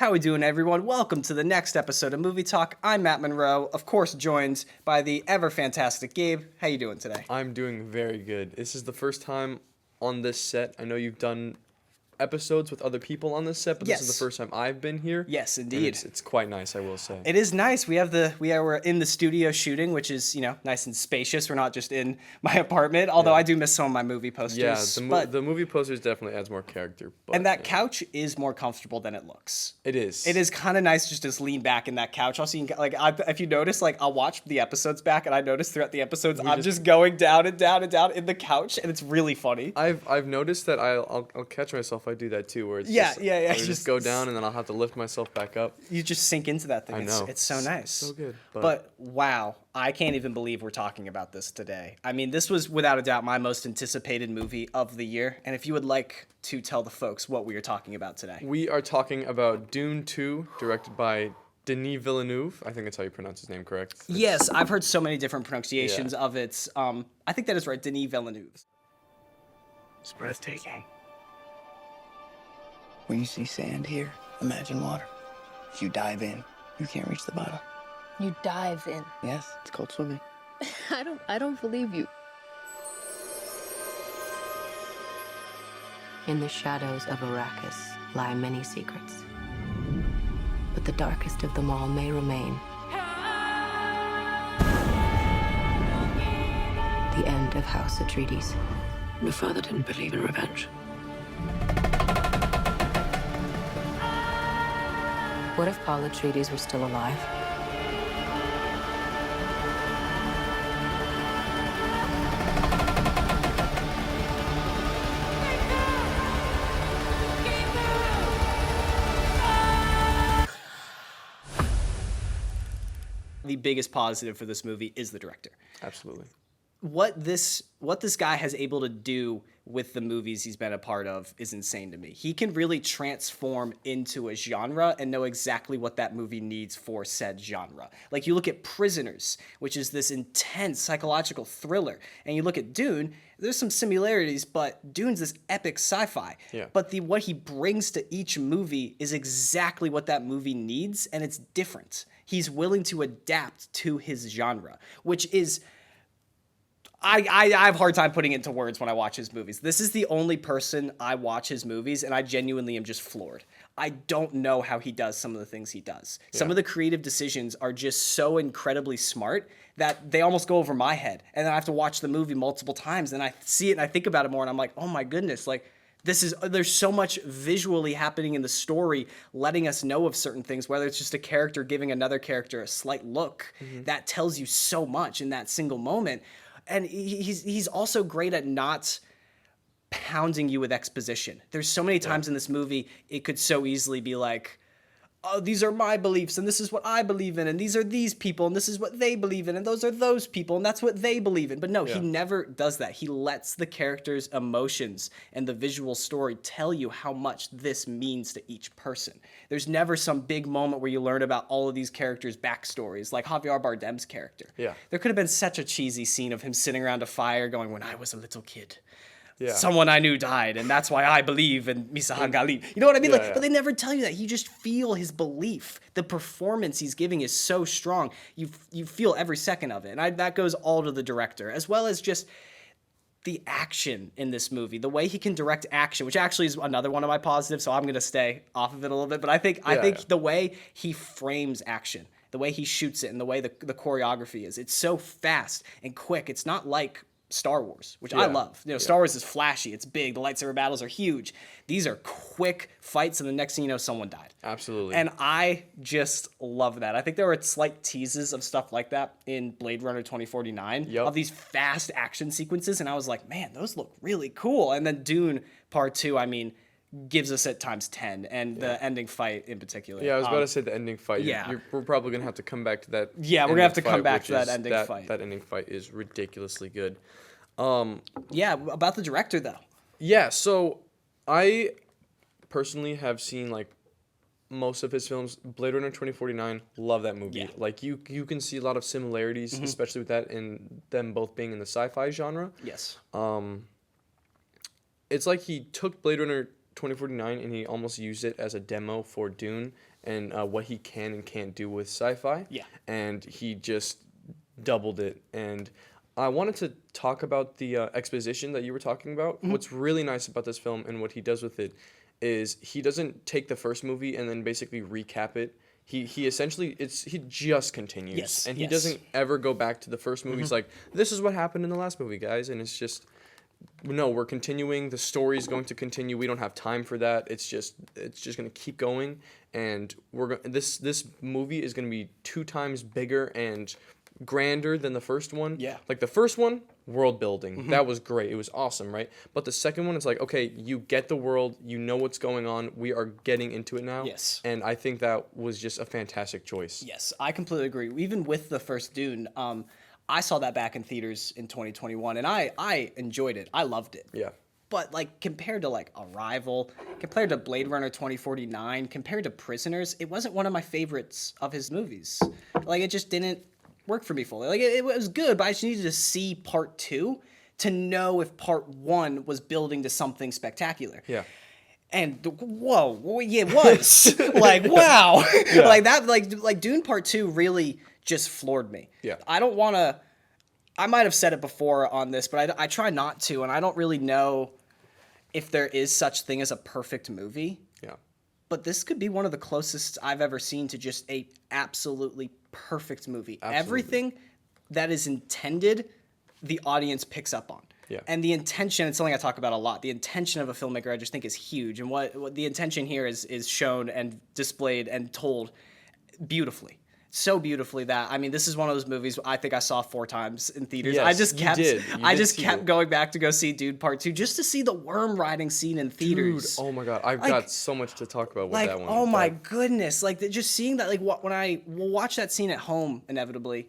How we doing, everyone? Welcome to the next episode of Movie Talk. I'm Matt Monroe, of course joined by the ever-fantastic Gabe. How you doing today? I'm doing very good. This is the first time on this set. I know you've done episodes with other people on this set, but this is the first time I've been here. Yes, and indeed. It's quite nice, I will say. It is nice. We're in the studio shooting, which is, nice and spacious. We're not just in my apartment, although I do miss some of my movie posters. Yeah, the movie posters definitely adds more character. But, and that couch is more comfortable than it looks. It is. It is kind of nice just to lean back in that couch. Also, you can, if you notice, I'll watch the episodes back, and I notice throughout the episodes, I'm just going down and down and down in the couch, and it's really funny. I've noticed that I'll catch myself. I do that too, where it's I just go down, and then I'll have to lift myself back up. You just sink into that thing. I know. It's so nice. So good. But wow, I can't even believe we're talking about this today. I mean, this was without a doubt my most anticipated movie of the year. And if you would like to tell the folks what we are talking about today. We are talking about Dune 2, directed by Denis Villeneuve. I think that's how you pronounce his name, correct? Yes, I've heard so many different pronunciations of it. I think that is right, Denis Villeneuve. It's breathtaking. When you see sand here, imagine water. If you dive in, you can't reach the bottom. You dive in. Yes, it's called swimming. I don't believe you. In the shadows of Arrakis lie many secrets. But the darkest of them all may remain. The end of House Atreides. Your father didn't believe in revenge. What if Paul Atreides were still alive? The biggest positive for this movie is the director. Absolutely. What this guy has able to do with the movies he's been a part of is insane to me. He can really transform into a genre and know exactly what that movie needs for said genre. Like you look at Prisoners, which is this intense psychological thriller, and you look at Dune, there's some similarities, but Dune's this epic sci-fi. Yeah. But what he brings to each movie is exactly what that movie needs, and it's different. He's willing to adapt to his genre, which is... I have a hard time putting it into words when I watch his movies. This is the only person I watch his movies, and I genuinely am just floored. I don't know how he does some of the things he does. Yeah. Some of the creative decisions are just so incredibly smart that they almost go over my head. And then I have to watch the movie multiple times, and I see it and I think about it more, and I'm like, oh my goodness, there's so much visually happening in the story, letting us know of certain things, whether it's just a character giving another character a slight look, that tells you so much in that single moment. And he's also great at not pounding you with exposition. There's so many times in this movie, it could so easily be like, oh, these are my beliefs, and this is what I believe in, and these are these people, and this is what they believe in, and those are those people, and that's what they believe in. But no, he never does that. He lets the characters' emotions and the visual story tell you how much this means to each person. There's never some big moment where you learn about all of these characters' backstories, like Javier Bardem's character. Yeah. There could have been such a cheesy scene of him sitting around a fire going, when I was a little kid. Yeah. Someone I knew died, and that's why I believe in Misa Hangali. You know what I mean? But they never tell you that. You just feel his belief. The performance he's giving is so strong. You feel every second of it. And that goes all to the director, as well as just the action in this movie. The way he can direct action, which actually is another one of my positives, so I'm going to stay off of it a little bit. But I think the way he frames action, the way he shoots it, and the way the choreography is, it's so fast and quick. It's not like Star Wars, which I love. Star Wars is flashy, it's big, the lightsaber battles are huge. These are quick fights, and the next thing you know, someone died. Absolutely. And I just love that. I think there were slight teases of stuff like that in Blade Runner 2049, of these fast action sequences, and I was like, man, those look really cool. And then Dune Part 2, gives us at times 10, and the ending fight in particular. Yeah, I was about to say the ending fight. Yeah. We're probably going to have to come back to that. Yeah, we're going to have to come back to that ending fight. That ending fight is ridiculously good. About the director, though. Yeah, so I personally have seen, most of his films. Blade Runner 2049, love that movie. Yeah. You can see a lot of similarities, especially with that, and them both being in the sci-fi genre. Yes. It's like he took Blade Runner 2049 and he almost used it as a demo for Dune and what he can and can't do with sci-fi. Yeah. And he just doubled it. And I wanted to talk about the exposition that you were talking about. Mm-hmm. What's really nice about this film and what he does with it is he doesn't take the first movie and then basically recap it. He essentially he just continues. Yes, And he yes. doesn't ever go back to the first movie. He's like, this is what happened in the last movie, guys. And it's just, no, we're continuing. The story is going to continue. We don't have time for that. It's just going to keep going. And this movie is going to be 2 times bigger and grander than the first one. Yeah. Like the first one, world building. That was great. It was awesome, right? But the second one is like, okay, you get the world, you know what's going on. We are getting into it now. Yes. And I think that was just a fantastic choice. Yes, I completely agree. Even with the first Dune, I saw that back in theaters in 2021, and I enjoyed it. I loved it. Yeah. But like compared to like Arrival, compared to Blade Runner 2049, compared to Prisoners, it wasn't one of my favorites of his movies. Like it just didn't work for me fully. Like it was good, but I just needed to see part 2 to know if part 1 was building to something spectacular. Yeah. And whoa, yeah, it was like wow, Yeah. like that, like Dune Part 2 really just floored me. Yeah. I don't want to. I might have said it before on this, but I try not to, and I don't really know if there is such thing as a perfect movie. Yeah. But this could be one of the closest I've ever seen to just a absolutely perfect movie. Everything that is intended, the audience picks up on. Yeah. And the intention, it's something I talk about a lot. The intention of a filmmaker, I just think, is huge. And what the intention here is shown and displayed and told beautifully. So beautifully that, I mean, this is one of those movies I think I saw 4 times in theaters. Yes, I just you kept, did. You I did just see kept it. going back to go see Dune Part 2 just to see the worm riding scene in Dude, theaters. oh my God. I've Like- got so much to talk about with Like, that one. oh my That- goodness. Like, just seeing that, like, when I will watch that scene at home, inevitably,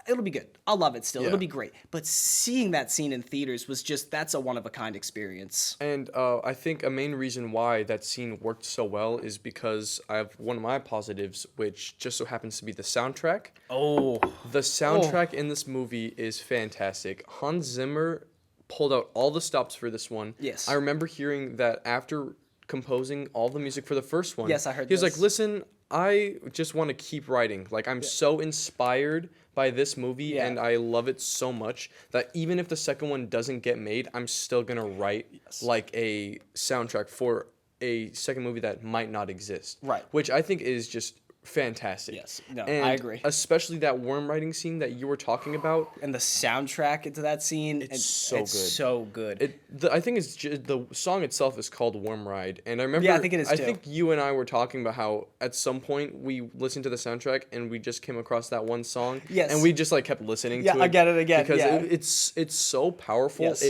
it'll be good. I'll love it still. Yeah. It'll be great. But seeing that scene in theaters was just, that's a one-of-a-kind experience. And I think a main reason why that scene worked so well is because I have one of my positives, which just so happens to be the soundtrack. Oh. The soundtrack in this movie is fantastic. Hans Zimmer pulled out all the stops for this one. Yes. I remember hearing that after composing all the music for the first one. Yes, I heard He was this. like, listen, I just want to keep writing. Like, I'm so inspired by this movie Yeah. and I love it so much that even if the second one doesn't get made, I'm still going to write like a soundtrack for a second movie that might not exist. Right. Which I think is just fantastic. Yes. No, And I agree. especially that worm riding scene that you were talking about. And the soundtrack into that scene, It's so good. so good. I think the song itself is called Worm Ride, and I remember. Yeah, I think it is, I too. think you and I were talking about how at some point we listened to the soundtrack and we just came across that one song. Yes. And we just like kept listening Yeah, to it. again and again, because yeah. it's so powerful. Yes.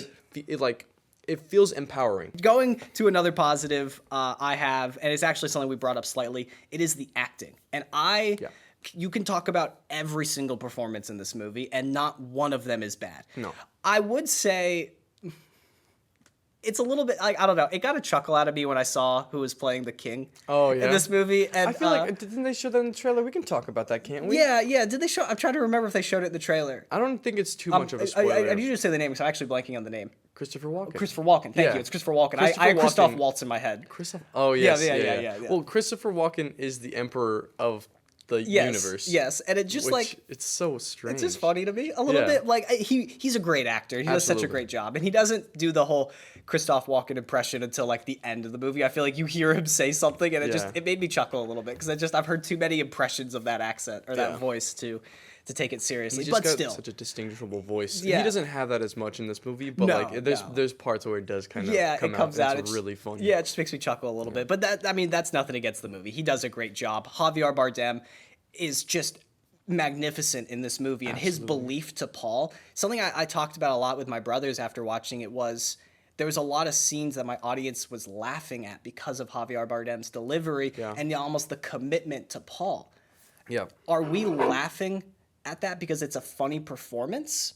It feels empowering. Going to another positive I have, and it's actually something we brought up slightly, it is the acting. And you can talk about every single performance in this movie, and not one of them is bad. No. I would say it's a little bit, like, I don't know, it got a chuckle out of me when I saw who was playing the king Oh, yeah? in this movie. And I feel like didn't they show that in the trailer? We can talk about that, can't we? yeah, did they show, I'm trying to remember if they showed it in the trailer. I don't think it's too much of a spoiler. I usually say the name because I'm actually blanking on the name. Christopher Walken. Christopher Walken, thank Yeah. you, it's Christopher Walken. Christopher I had Christoph Walken. Waltz in my head. Oh yes, yeah. Well, Christopher Walken is the emperor of the universe. Yes, and it just which, like it's so strange. it's just funny to me a little Yeah. bit. Like he's a great actor. He does such a Absolutely. great job, and he doesn't do the whole Christoph Walken impression until like the end of the movie. I feel like you hear him say something, and Yeah. it made me chuckle a little bit because I've heard too many impressions of that accent or that Yeah. voice to take it seriously. He's just But got still, such a distinguishable voice. Yeah. He doesn't have that as much in this movie, but No, like no. there's parts where it does kind of it come comes out. out. It's really funny. Yeah, it just makes me chuckle a little bit. But that's nothing against the movie. He does a great job. Javier Bardem is just magnificent in this movie, and his belief to Paul. Something I talked about a lot with my brothers after watching it was there was a lot of scenes that my audience was laughing at because of Javier Bardem's delivery Yeah. and almost the commitment to Paul. Yeah. Are we laughing at that because it's a funny performance?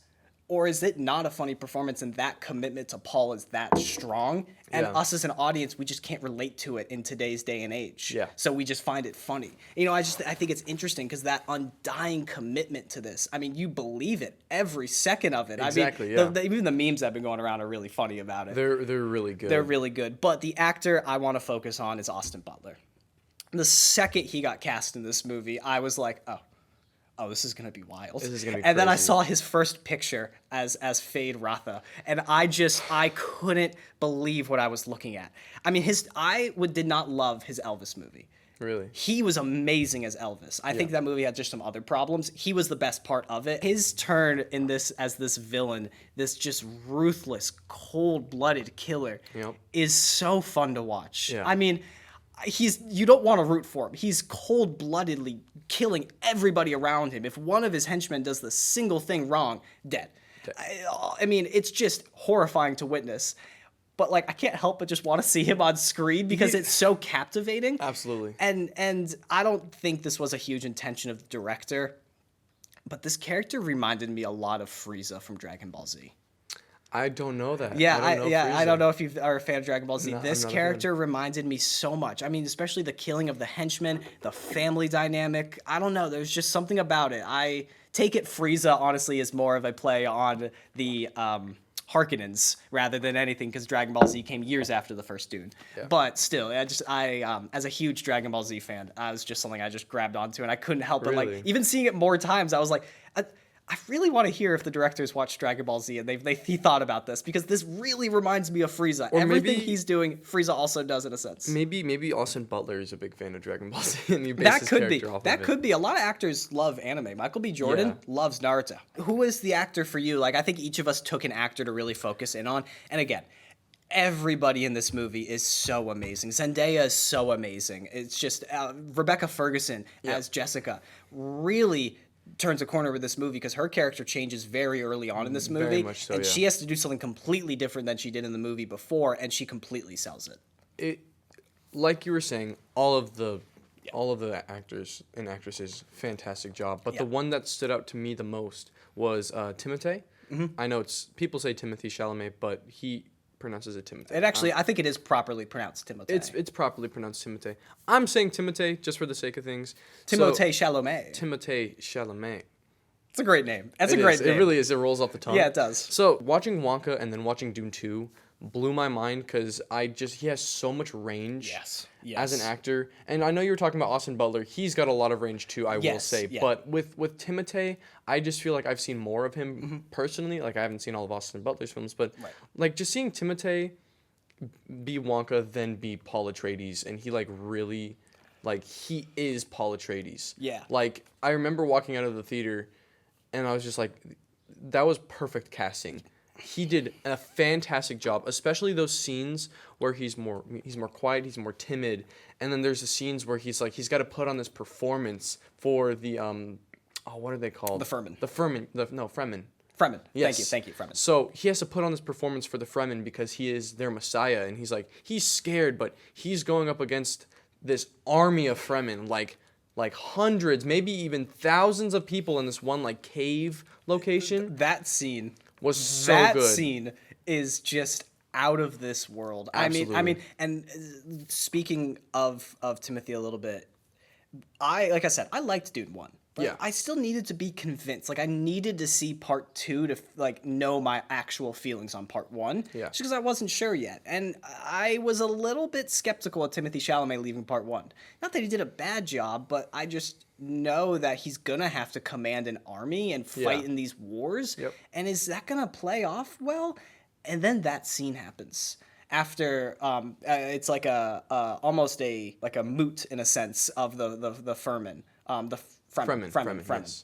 Or is it not a funny performance and that commitment to Paul is that strong? And Yeah. us as an audience, we just can't relate to it in today's day and age. Yeah. So we just find it funny. You know, I think it's interesting because that undying commitment to this. I mean, you believe it every second of it. Exactly, I mean, yeah. even the memes that have been going around are really funny about it. They're really good. They're really good. But the actor I want to focus on is Austin Butler. The second he got cast in this movie, I was like, oh, this is gonna be wild. This is gonna be and then I crazy. saw his first picture as Fade Ratha, and I couldn't believe what I was looking at. I mean, did not love his Elvis movie. Really? He was amazing as Elvis. I think that movie had just some other problems. He was the best part of it. His turn in this as this villain, this just ruthless, cold-blooded killer, Yep. is so fun to watch. Yeah. I mean, you don't want to root for him. He's cold-bloodedly killing everybody around him. If one of his henchmen does the single thing wrong, dead. I mean, it's just horrifying to witness. But like, I can't help but just want to see him on screen because it's so captivating. Absolutely. And I don't think this was a huge intention of the director, but this character reminded me a lot of Frieza from Dragon Ball Z. I don't know that. Yeah, I don't know I Frieza. don't know if you are a fan of Dragon Ball Z. No, I'm This not a character reminded me so much. I mean, especially the killing of the henchmen, the family dynamic. I don't know. There's just something about it. I take it Frieza, honestly, is more of a play on the Harkonnens rather than anything because Dragon Ball Z came years after the first Dune. Yeah. But still, I as a huge Dragon Ball Z fan, it was just something I just grabbed onto, and I couldn't help but Really? like even seeing it more times, I was like. I really want to hear if the directors watched Dragon Ball Z and he thought about this because this really reminds me of Frieza. Or Everything maybe- he's doing, Frieza also does in a sense. Maybe Austin Butler is a big fan of Dragon Ball Z and he based That his could be. character off That of it. could be. A lot of actors love anime. Michael B. Jordan Yeah. loves Naruto. Who is the actor for you? Like, I think each of us took an actor to really focus in on. And again, everybody in this movie is so amazing. Zendaya is so amazing. It's just Rebecca Ferguson as Jessica really turns a corner with this movie because her character changes very early on in this movie. Very much so, and yeah. she has to do something completely different than she did in the movie before, and she completely sells it. Like you were saying, all of the actors and actresses, fantastic job. But the one that stood out to me the most was Timothée. Mm-hmm. I know people say Timothy Chalamet, but he pronounces it Timothée. It actually, I think it is properly pronounced Timothée. It's properly pronounced Timothée. I'm saying Timothée just for the sake of things. Timothée Chalamet. Timothée Chalamet. It's a great name. That's a It great is. name. It really is. It rolls off the tongue. Yeah, it does. So watching Wonka and then watching Dune 2 blew my mind because he has so much range Yes. as an actor. And I know you were talking about Austin Butler. He's got a lot of range too, I will Yes, say. yeah. But with Timothée, I just feel like I've seen more of him personally. Like I haven't seen all of Austin Butler's films, but like just seeing Timothée be Wonka then be Paul Atreides, and he like really, like he is Paul Atreides. Yeah. Like I remember walking out of the theater, and I was just like, that was perfect casting. He did a fantastic job, especially those scenes where he's more quiet, he's more timid, and then there's the scenes where he's got to put on this performance for the what are they called? The Fremen. Fremen. Fremen. Yes. Thank you, Fremen. So he has to put on this performance for the Fremen because he is their messiah, and he's scared, but he's going up against this army of Fremen, like hundreds, maybe even thousands of people in this one like cave location. That scene Was so that good. scene is just out of this world. Absolutely. I mean, and speaking of Timothy a little bit, like I said, I liked Dune 1. But Yeah. I still needed to be convinced. Like I needed to see part 2 to like know my actual feelings on part 1. Yeah. Just because I wasn't sure yet. And I was a little bit skeptical of Timothée Chalamet leaving part 1. Not that he did a bad job, but I just know that he's gonna have to command an army and fight Yeah. in these wars. Yep. And is that gonna play off well? And then that scene happens. After it's like almost a moot in a sense of the Fremen. The Fremen. Yes.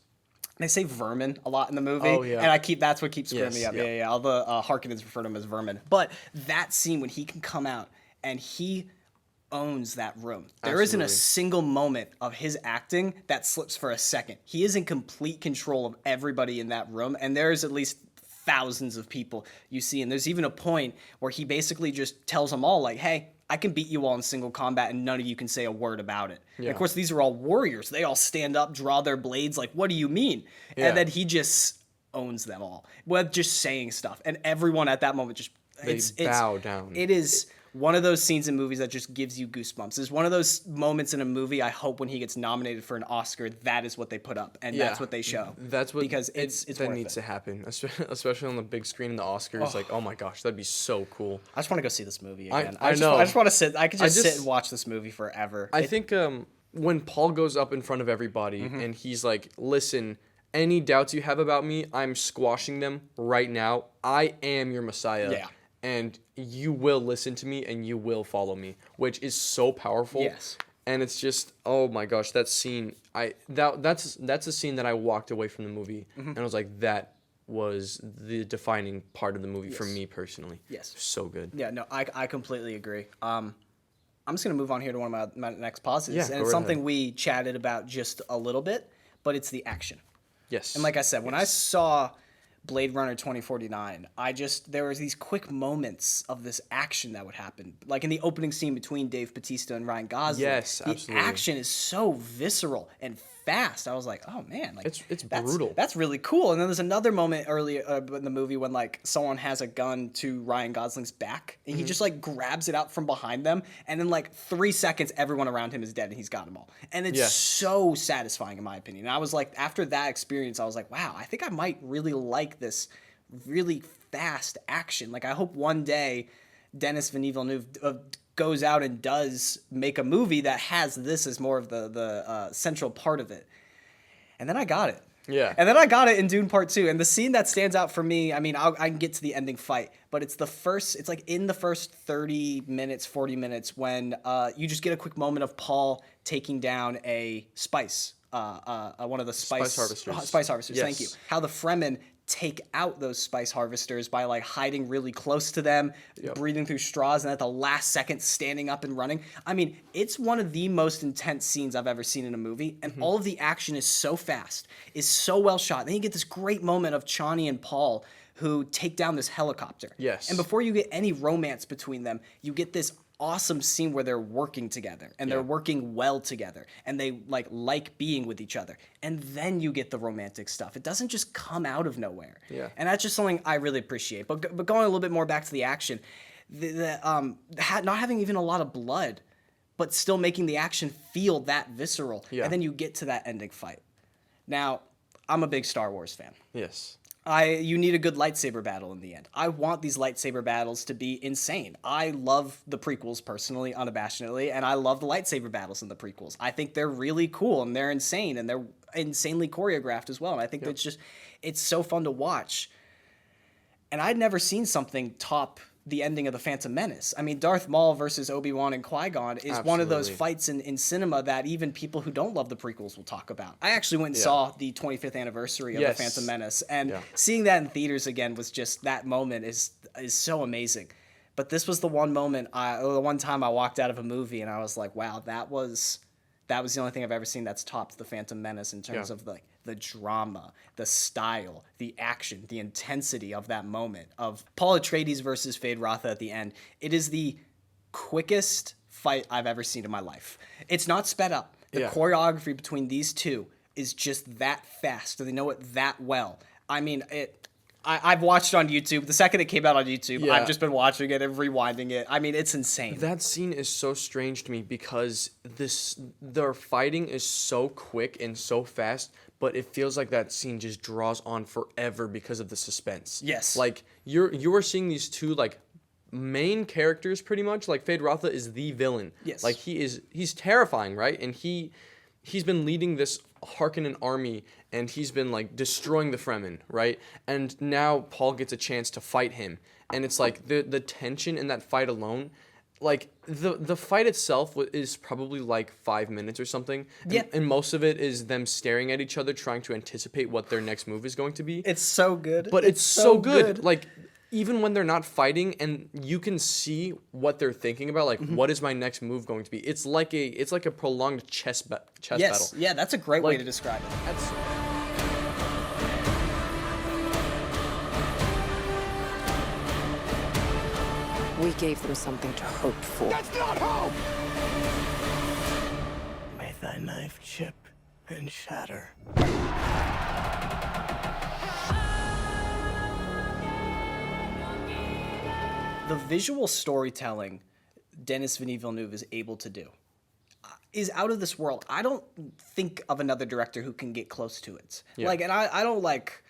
They say vermin a lot in the movie, Oh, yeah. and that's what keeps screwing Yes, me up. yeah. Yeah. All the Harkonnens refer to him as vermin. But that scene when he can come out and he owns that room. There isn't a Absolutely. single moment of his acting that slips for a second. He is in complete control of everybody in that room, and there's at least thousands of people you see. And there's even a point where he basically just tells them all, like, hey, I can beat you all in single combat and none of you can say a word about it. And of course, these are all warriors. They all stand up, draw their blades, like, what do you mean? Yeah. And then he just owns them all with just saying stuff, and everyone at that moment just bow down. It is one of those scenes in movies that just gives you goosebumps. It's one of those moments in a movie. I hope when he gets nominated for an Oscar, that is what they put up, and that's what they show. That's what because it's that worth needs it. to happen, especially on the big screen in the Oscars. Like, oh my gosh, that'd be so cool. I just want to go see this movie I again. know. I just want to sit. I could just sit just- and watch this movie forever. I think when Paul goes up in front of everybody and he's like, listen, any doubts you have about me, I'm squashing them right now. I am your Messiah. Yeah. And you will listen to me and you will follow me, which is so powerful. Yes. And it's just, oh my gosh, that scene. That's a scene that I walked away from the movie and I was like, that was the defining part of the movie for me personally. Yes. So good. Yeah, no, I completely agree. I'm just gonna move on here to one of my next positives, Yeah, and go it's right something ahead. we chatted about just a little bit, but it's the action. Yes. And like I said, when I saw Blade Runner 2049, there was these quick moments of this action that would happen. Like in the opening scene between Dave Bautista and Ryan Gosling. Yes, the absolutely. action is so visceral and fast. I was like, oh man, like It's that's brutal. That's really cool. And then there's another moment earlier in the movie when like someone has a gun to Ryan Gosling's back and he just like grabs it out from behind them, and in like 3 seconds everyone around him is dead and he's got them all. And it's Yes. so satisfying in my opinion. And I was like, after that experience, I was like, wow, I think I might really like this really fast action. Like I hope one day Denis Villeneuve goes out and does make a movie that has this as more of the central part of it. And then I got it. Yeah. And then I got it in Dune Part 2. And the scene that stands out for me, I mean, I can get to the ending fight, but it's like in the first 30 minutes, 40 minutes when you just get a quick moment of Paul taking down a spice, one of the spice harvesters. Spice harvesters, Yes. thank you. How the Fremen take out those spice harvesters by like hiding really close to them, breathing through straws, and at the last second standing up and running. I mean, it's one of the most intense scenes I've ever seen in a movie, and all of the action is so fast, is so well shot. Then you get this great moment of Chani and Paul who take down this helicopter. Yes. And before you get any romance between them, you get this awesome scene where they're working together and they're working well together and they like being with each other, and then you get the romantic stuff. It doesn't just come out of nowhere. Yeah. And that's just something I really appreciate. But going a little bit more back to the action, not having even a lot of blood, but still making the action feel that visceral. Yeah. And then you get to that ending fight. Now, I'm a big Star Wars fan. Yes. You need a good lightsaber battle in the end. I want these lightsaber battles to be insane. I love the prequels personally, unabashedly, and I love the lightsaber battles in the prequels. I think they're really cool and they're insane and they're insanely choreographed as well. And I think it's so fun to watch. And I'd never seen something top the ending of The Phantom Menace. I mean, Darth Maul versus Obi-Wan and Qui-Gon is one of those Absolutely. fights in cinema that even people who don't love the prequels will talk about. I actually went and saw the 25th anniversary of Yes. The Phantom Menace, and Yeah. seeing that in theaters again was just, that moment is so amazing. But this was the one moment, the one time I walked out of a movie and I was like, wow, that was the only thing I've ever seen that's topped The Phantom Menace in terms of the drama, the style, the action, the intensity of that moment of Paul Atreides versus Fade Rotha at the end. It is the quickest fight I've ever seen in my life. It's not sped up. The choreography between these two is just that fast, and they know it that well. I mean, I've watched it on YouTube. The second it came out on YouTube, I've just been watching it and rewinding it. I mean, it's insane. That scene is so strange to me because their fighting is so quick and so fast, but it feels like that scene just draws on forever because of the suspense. Yes. Like you are seeing these two like main characters pretty much. Like Fade Rotha is the villain. Yes. Like he's terrifying, right? And he's been leading this Harkonnen army and he's been like destroying the Fremen, right? And now Paul gets a chance to fight him. And it's like the tension in that fight alone, like the fight itself is probably like 5 minutes or something. Yeah. And most of it is them staring at each other trying to anticipate what their next move is going to be. It's so good. But it's so good. Like even when they're not fighting and you can see what they're thinking about, like what is my next move going to be? It's like a prolonged chess battle. Yeah, that's a great way Like, to describe it. That's We gave them something to hope for. May thy knife chip and shatter. The visual storytelling Denis Villeneuve is able to do is out of this world. I don't think of another director who can get close to it. Yeah. Like, and I don't like.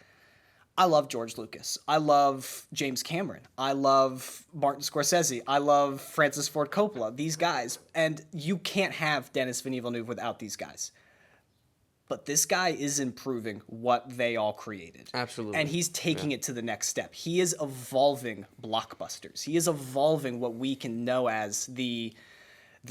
I love George Lucas. I love James Cameron. I love Martin Scorsese. I love Francis Ford Coppola. These guys, and you can't have Denis Villeneuve without these guys. But this guy is improving what they all created. Absolutely. And he's taking it to the next step. He is evolving blockbusters. He is evolving what we can know as the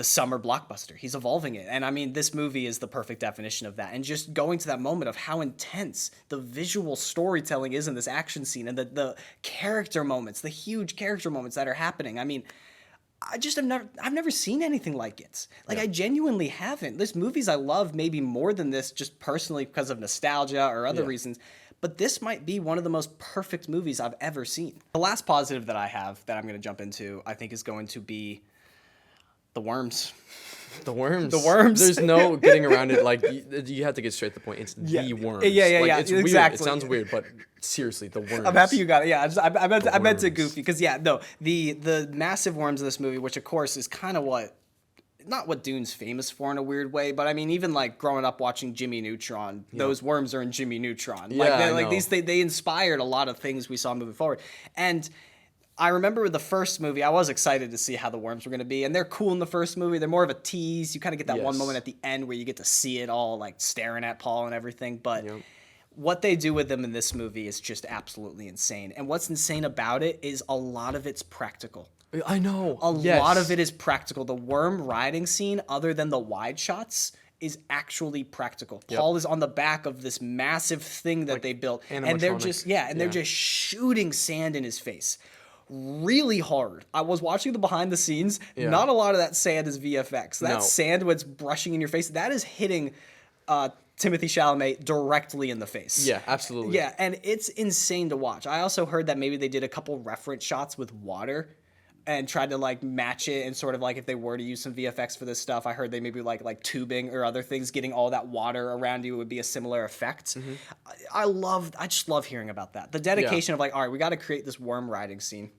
summer blockbuster. He's evolving it. And I mean, this movie is the perfect definition of that. And just going to that moment of how intense the visual storytelling is in this action scene and the character moments, the huge character moments that are happening. I mean, I've never seen anything like it. Like, I genuinely haven't. There's movies I love maybe more than this just personally because of nostalgia or other reasons. But this might be one of the most perfect movies I've ever seen. The last positive that I have that I'm going to jump into, I think, is going to be the worms. The worms. The worms. There's no getting around it. Like, you have to get straight to the point. It's the worms. Yeah. It's weird. Exactly. It sounds weird, but seriously, the worms. I'm happy you got it. Yeah, I meant to goofy because the massive worms of this movie, which of course is kind of not what Dune's famous for in a weird way, but I mean, even like growing up watching Jimmy Neutron, those worms are in Jimmy Neutron. They inspired a lot of things we saw moving forward. And I remember with the first movie, I was excited to see how the worms were going to be, and they're cool in the first movie. They're more of a tease. You kind of get that one moment at the end where you get to see it all, like staring at Paul and everything. But what they do with them in this movie is just absolutely insane. And what's insane about it is a lot of it's practical. I know. A lot of it is practical. The worm riding scene, other than the wide shots, is actually practical. Paul is on the back of this massive thing that they built, and they're just they're just shooting sand in his face. Really hard. I was watching the behind the scenes. Not a lot of that sand is VFX. That sand when it's brushing in your face, that is hitting Timothée Chalamet directly in the face. Yeah, absolutely. Yeah, and it's insane to watch. I also heard that maybe they did a couple reference shots with water and tried to like match it, and sort of like if they were to use some VFX for this stuff, I heard they maybe like tubing or other things, getting all that water around you would be a similar effect. I just love hearing about that. The dedication of like, all right, we got to create this worm riding scene.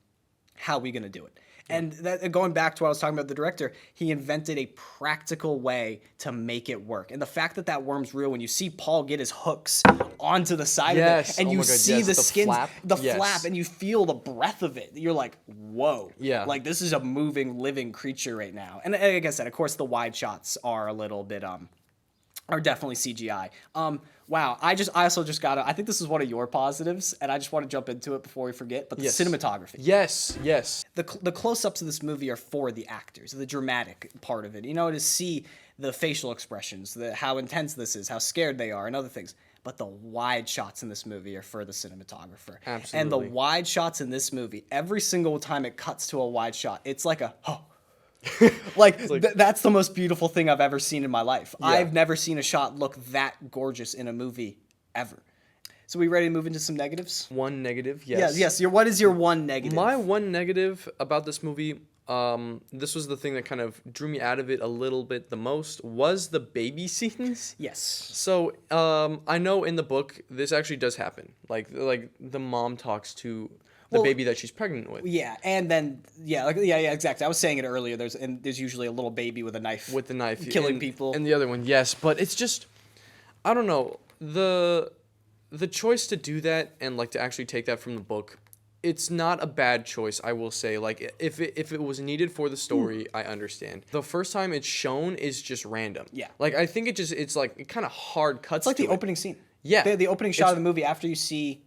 How are we going to do it? And that, going back to what I was talking about the director, he invented a practical way to make it work. And the fact that that worm's real, when you see Paul get his hooks onto the side of it, and you see the skin, flap. Flap, and you feel the breath of it, you're like, whoa. Yeah. Like, this is a moving, living creature right now. And like I said, of course, the wide shots are a little bit, are definitely CGI. Wow, I also just got I think this is one of your positives, and I just want to jump into it before we forget, but the cinematography. Yes. The close-ups of this movie are for the actors, the dramatic part of it. You know, to see the facial expressions, how intense this is, how scared they are, and other things. But the wide shots in this movie are for the cinematographer. Absolutely. And the wide shots in this movie, every single time it cuts to a wide shot, it's like a, that's the most beautiful thing I've ever seen in my life. Yeah. I've never seen a shot look that gorgeous in a movie ever. So we ready to move into some negatives? One negative, yes. Yes. What is your one negative? My one negative about this movie, this was the thing that kind of drew me out of it a little bit the most, was the baby scenes. Yes. So I know in the book this actually does happen. Like the mom talks to the baby that she's pregnant with. Yeah, and then exactly. I was saying it earlier. There's usually a little baby with a knife. With the knife, killing people. And the other one, yes, but it's just, I don't know, the choice to do that and like to actually take that from the book. It's not a bad choice, I will say. Like, if it was needed for the story, I understand. The first time it's shown is just random. Yeah. Like, I think it's like it kind of hard cuts. It's like the opening scene. Yeah. The opening shot of the movie after you see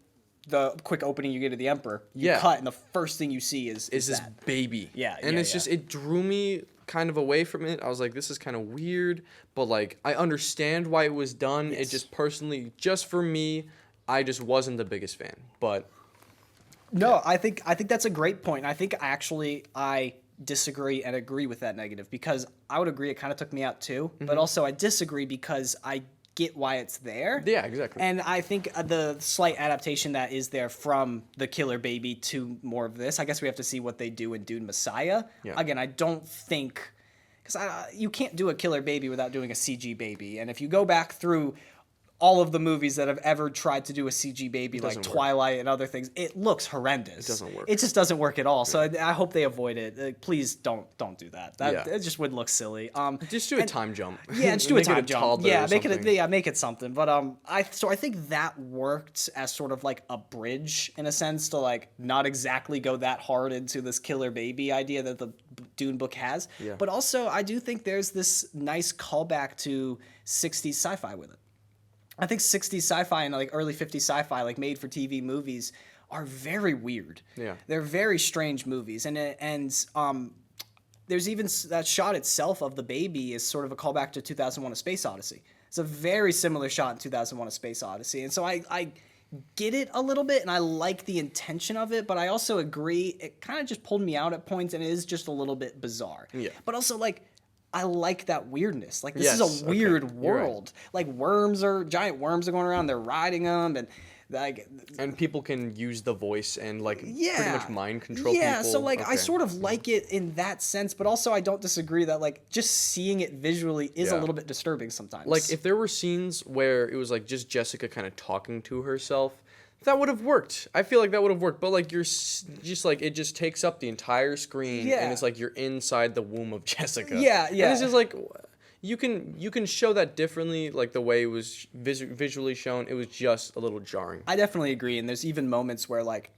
the quick opening you get of the Emperor, you cut, and the first thing you see is this baby. Yeah, and it's just, it drew me kind of away from it. I was like, this is kind of weird, but like, I understand why it was done. Yes. It just personally, just for me, I just wasn't the biggest fan. But no, I think that's a great point. I think I disagree and agree with that negative, because I would agree it kind of took me out too, but also I disagree because I get why it's there. Yeah, exactly. And I think the slight adaptation that is there from the killer baby to more of this, I guess we have to see what they do in Dune Messiah. Yeah. Again, I don't think, because you can't do a killer baby without doing a CG baby. And if you go back through all of the movies that have ever tried to do a CG baby like doesn't work. Twilight and other things, it looks horrendous. It doesn't work. It just doesn't work at all. So I hope they avoid it. Please don't do that. Yeah. It just would look silly. Just do a time jump. Yeah, just do a Make it time jump. toddler Yeah, or make something. it make it something. But I think that worked as sort of like a bridge in a sense to like not exactly go that hard into this killer baby idea that the Dune book has. Yeah. But also I do think there's this nice callback to 60s sci-fi with it. I think 60s sci-fi and like early 50s sci-fi, like made for TV movies, are very weird. Yeah. They're very strange movies, and there's even that shot itself of the baby is sort of a callback to 2001: A Space Odyssey. It's a very similar shot in 2001: A Space Odyssey, and so I get it a little bit, and I like the intention of it, but I also agree it kind of just pulled me out at points, and it is just a little bit bizarre. Yeah. But also like, I like that weirdness. Like, this Yes, is a okay. weird You're right. world. Like, giant worms are going around, they're riding them, and like, And people can use the voice and like pretty yeah, much mind control yeah, people. so like I Okay. sort of like it in that sense, but also I don't disagree that like just seeing it visually is a Yeah. little bit disturbing sometimes. Like if there were scenes where it was like just Jessica kind of talking to herself, that would have worked. I feel like that would have worked. But like just like it just takes up the entire screen, Yeah. and it's like you're inside the womb of Jessica. Yeah, yeah. And it's just like you can show that differently. Like the way it was visually shown, it was just a little jarring. I definitely agree, and there's even moments where like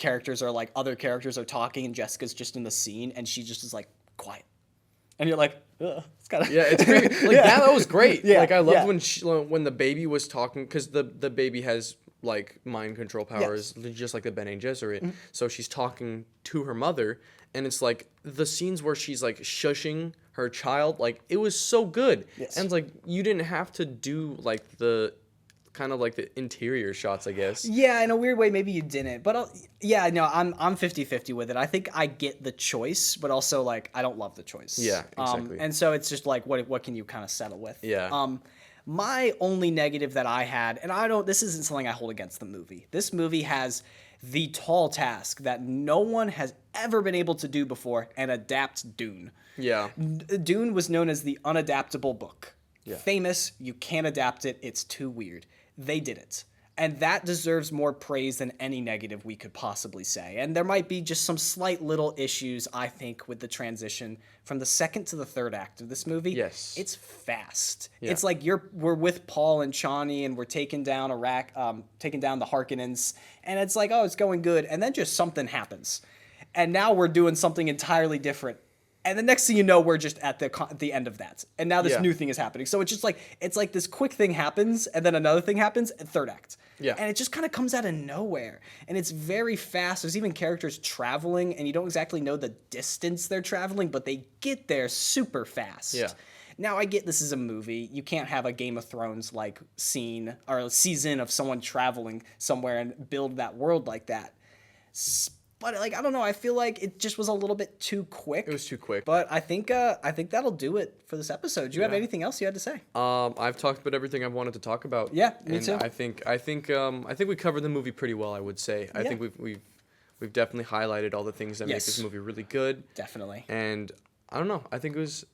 other characters are talking and Jessica's just in the scene and she just is like quiet, and you're like, ugh, it's kind of Yeah, it's great. Like that was great. Yeah, like I loved yeah. when the baby was talking, because the baby has like mind control powers, just like the Bene Gesserit. Mm-hmm. So she's talking to her mother, and it's like the scenes where she's like shushing her child, like it was so good. Yes. And it's like you didn't have to do like the kind of like the interior shots, I guess. Yeah, in a weird way, maybe you didn't. But yeah, no, I'm 50-50 with it. I think I get the choice, but also like I don't love the choice. Yeah, exactly. And so it's just like what can you kind of settle with? Yeah. My only negative that I had, and this isn't something I hold against the movie. This movie has the tall task that no one has ever been able to do before and adapt Dune. Yeah. Dune was known as the unadaptable book. Yeah. Famous, you can't adapt it, it's too weird. They did it. And that deserves more praise than any negative we could possibly say. And there might be just some slight little issues, I think, with the transition from the second to the third act of this movie. Yes. It's fast. Yeah. It's like we're with Paul and Chani and we're taking down taking down the Harkonnens, and it's like, oh, it's going good, and then just something happens. And now we're doing something entirely different. And the next thing you know, we're just at the end of that. And now this Yeah. new thing is happening. So it's just like, it's like this quick thing happens, and then another thing happens, and third act. Yeah. And it just kind of comes out of nowhere. And it's very fast. There's even characters traveling, and you don't exactly know the distance they're traveling, but they get there super fast. Yeah. Now, I get this is a movie. You can't have a Game of Thrones like scene or a season of someone traveling somewhere and build that world like that. But like, I don't know. I feel like it just was a little bit too quick. It was too quick. But I think that'll do it for this episode. Do you have Yeah. anything else you had to say? I've talked about everything I've wanted to talk about. Yeah, me and too. I think we covered the movie pretty well, I would say. I Yeah. think we've definitely highlighted all the things that make Yes. this movie really good. Definitely. And I don't know. I think it was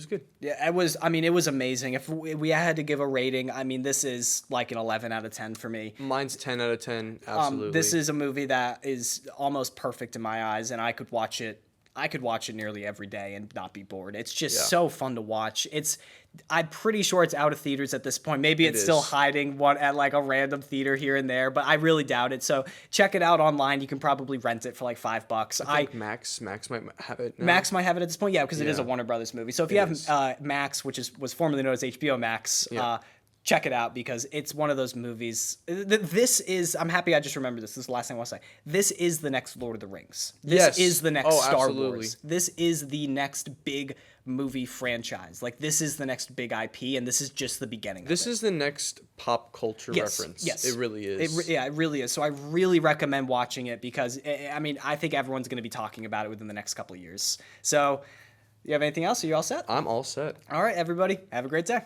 good. Yeah, it was. I mean, it was amazing. If we had to give a rating, I mean, this is like an 11 out of 10 for me. Mine's 10 out of 10. Absolutely. This is a movie that is almost perfect in my eyes, and I could watch it nearly every day and not be bored. It's just Yeah. so fun to watch. I'm pretty sure it's out of theaters at this point. Maybe it's still is. hiding one at like a random theater here and there, but I really doubt it. So check it out online. You can probably rent it for like $5. I think Max might have it now. Max might have it at this point, yeah, because it is a Yeah. Warner Brothers movie. So if you It have is. Max, which was formerly known as HBO Max, Yeah. check it out because it's one of those movies. This is. I'm happy I just remembered this. This is the last thing I want to say. This is the next Lord of the Rings. This Yes. is the next Oh, Star absolutely. Wars. This is the next big movie franchise. Like this is the next big IP, and this is just the beginning. This is the next pop culture reference. Yes, It really is. It really is. So I really recommend watching it because I mean I think everyone's going to be talking about it within the next couple of years. So, you have anything else? Are you all set? I'm all set. All right, everybody, have a great day.